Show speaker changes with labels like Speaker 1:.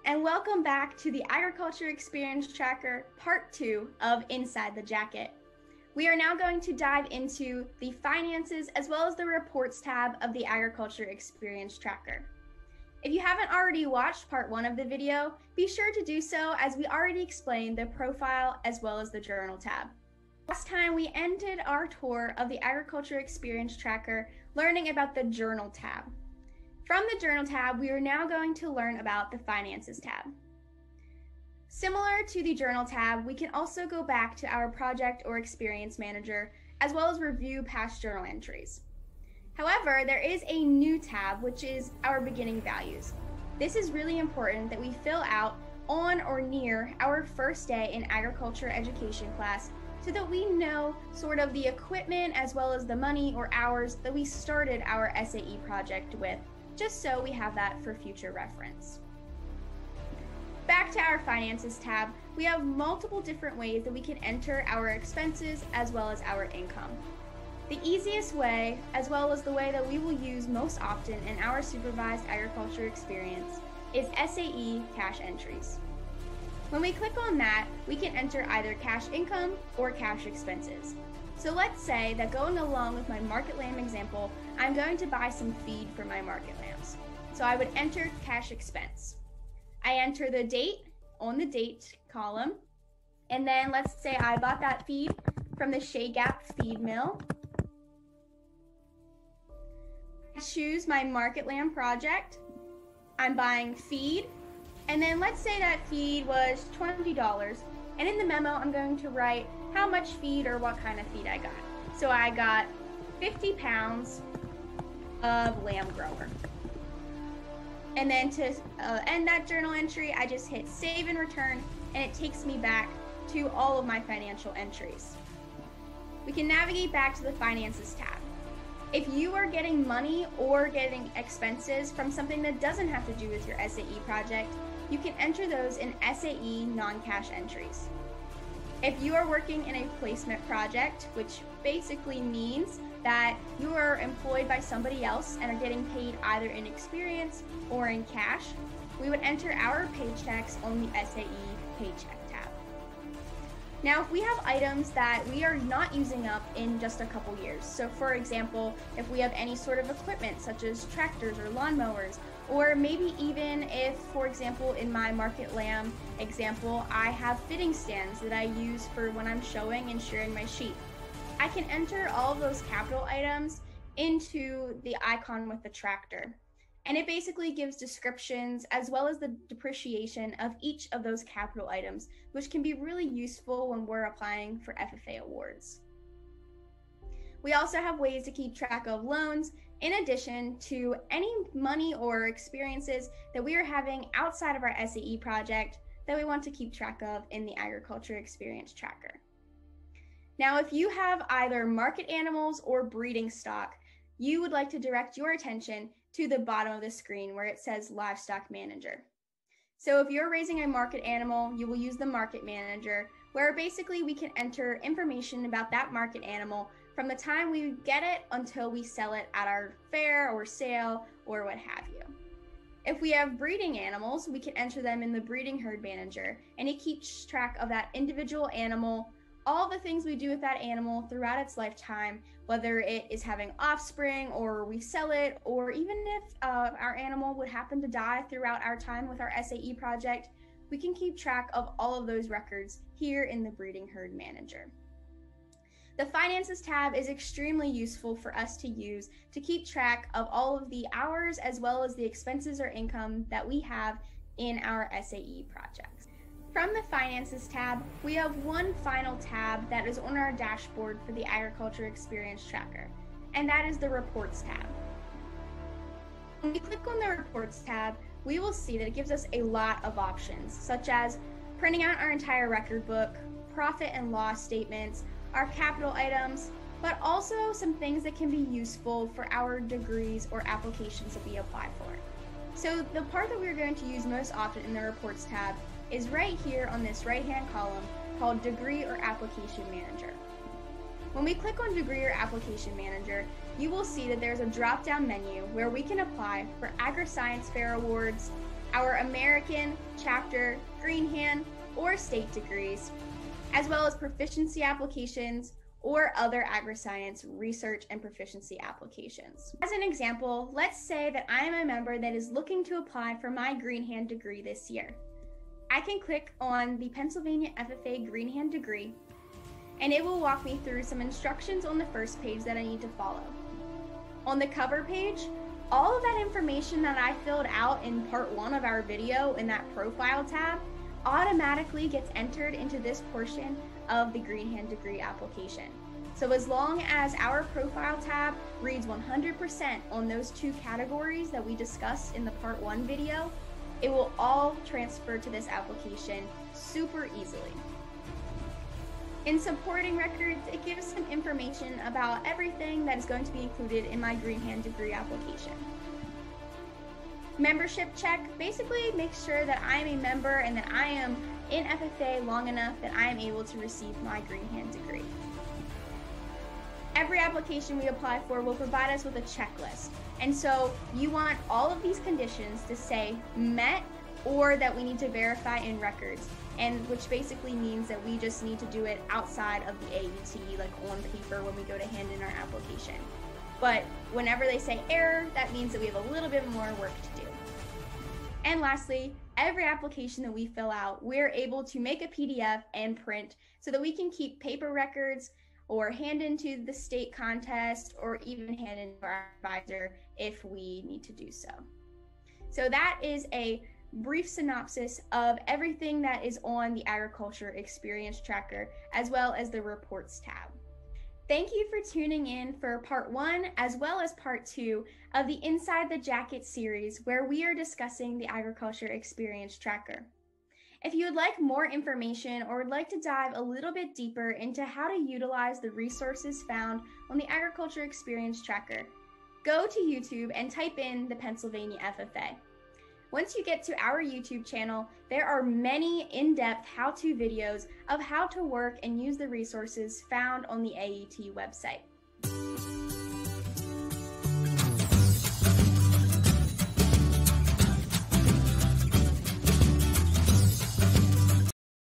Speaker 1: and welcome back to the Agriculture Experience Tracker, Part 2 of Inside the Jacket. We are now going to dive into the finances as well as the reports tab of the Agriculture Experience Tracker. If you haven't already watched Part 1 of the video, be sure to do so as we already explained the profile as well as the journal tab. Last time we ended our tour of the Agriculture Experience Tracker learning about the journal tab. From the Journal tab, we are now going to learn about the Finances tab. Similar to the Journal tab, we can also go back to our Project or Experience Manager, as well as review past journal entries. However, there is a new tab, which is our Beginning Values. This is really important that we fill out on or near our first day in agriculture education class so that we know sort of the equipment as well as the money or hours that we started our SAE project with, just so we have that for future reference. Back to our Finances tab, we have multiple different ways that we can enter our expenses as well as our income. The easiest way, as well as the way that we will use most often in our supervised agriculture experience, is SAE cash entries. When we click on that, we can enter either cash income or cash expenses. So let's say that going along with my market lamb example, I'm going to buy some feed for my market lambs. So I would enter cash expense. I enter the date on the date column, and then let's say I bought that feed from the Shea Gap feed mill. I choose my market lamb project. I'm buying feed, and then let's say that feed was $20, and in the memo I'm going to write how much feed or what kind of feed I got. So I got 50 pounds of lamb grower. And then to end that journal entry, I just hit save and return, and it takes me back to all of my financial entries. We can navigate back to the Finances tab. If you are getting money or getting expenses from something that doesn't have to do with your SAE project, you can enter those in SAE non-cash entries. If you are working in a placement project, which basically means that you are employed by somebody else and are getting paid either in experience or in cash, we would enter our paychecks on the SAE paycheck tab. Now, if we have items that we are not using up in just a couple years, so for example, if we have any sort of equipment such as tractors or lawnmowers, or maybe even if, for example, in my market lamb example, I have fitting stands that I use for when I'm showing and shearing my sheep. I can enter all of those capital items into the icon with the tractor. And it basically gives descriptions as well as the depreciation of each of those capital items, which can be really useful when we're applying for FFA awards. We also have ways to keep track of loans, in addition to any money or experiences that we are having outside of our SAE project that we want to keep track of in the Agriculture Experience Tracker. Now, if you have either market animals or breeding stock, you would like to direct your attention to the bottom of the screen where it says Livestock Manager. So if you're raising a market animal, you will use the Market Manager, where basically we can enter information about that market animal from the time we get it until we sell it at our fair or sale or what have you. If we have breeding animals, we can enter them in the Breeding Herd Manager, and it keeps track of that individual animal, all the things we do with that animal throughout its lifetime, whether it is having offspring or we sell it, or even if our animal would happen to die throughout our time with our SAE project, we can keep track of all of those records here in the Breeding Herd Manager. The Finances tab is extremely useful for us to use to keep track of all of the hours as well as the expenses or income that we have in our SAE projects. From the Finances tab, we have one final tab that is on our dashboard for the Agriculture Experience Tracker, and that is the Reports tab. When we click on the Reports tab, we will see that it gives us a lot of options, such as printing out our entire record book, profit and loss statements, our capital items, but also some things that can be useful for our degrees or applications that we apply for. So the part that we're going to use most often in the Reports tab is right here on this right-hand column called Degree or Application Manager. When we click on Degree or Application Manager, you will see that there's a drop-down menu where we can apply for Agri-Science Fair Awards, our American, chapter, green hand, or state degrees, as well as proficiency applications or other agri-science research and proficiency applications. As an example, let's say that I am a member that is looking to apply for my green hand degree this year. I can click on the Pennsylvania FFA Green Hand degree, and it will walk me through some instructions on the first page that I need to follow. On the cover page, all of that information that I filled out in part 1 of our video in that profile tab automatically gets entered into this portion of the green hand degree application. So as long as our profile tab reads 100% on those 2 categories that we discussed in the part 1 video, it will all transfer to this application super easily. In supporting records, it gives some information about everything that is going to be included in my green hand degree application. Membership check basically makes sure that I am a member and that I am in FFA long enough that I am able to receive my green hand degree. Every application we apply for will provide us with a checklist. And so you want all of these conditions to say met or that we need to verify in records, and which basically means that we just need to do it outside of the AET, like on paper when we go to hand in our application. But whenever they say error, that means that we have a little bit more work to do. And lastly, every application that we fill out, we're able to make a PDF and print so that we can keep paper records or hand into the state contest or even hand into our advisor if we need to do so. So that is a brief synopsis of everything that is on the Agriculture Experience Tracker, as well as the Reports tab. Thank you for tuning in for part 1 as well as part 2 of the Inside the Jacket series, where we are discussing the Agriculture Experience Tracker. If you would like more information or would like to dive a little bit deeper into how to utilize the resources found on the Agriculture Experience Tracker, go to YouTube and type in the Pennsylvania FFA. Once you get to our YouTube channel, there are many in-depth how-to videos of how to work and use the resources found on the AET website.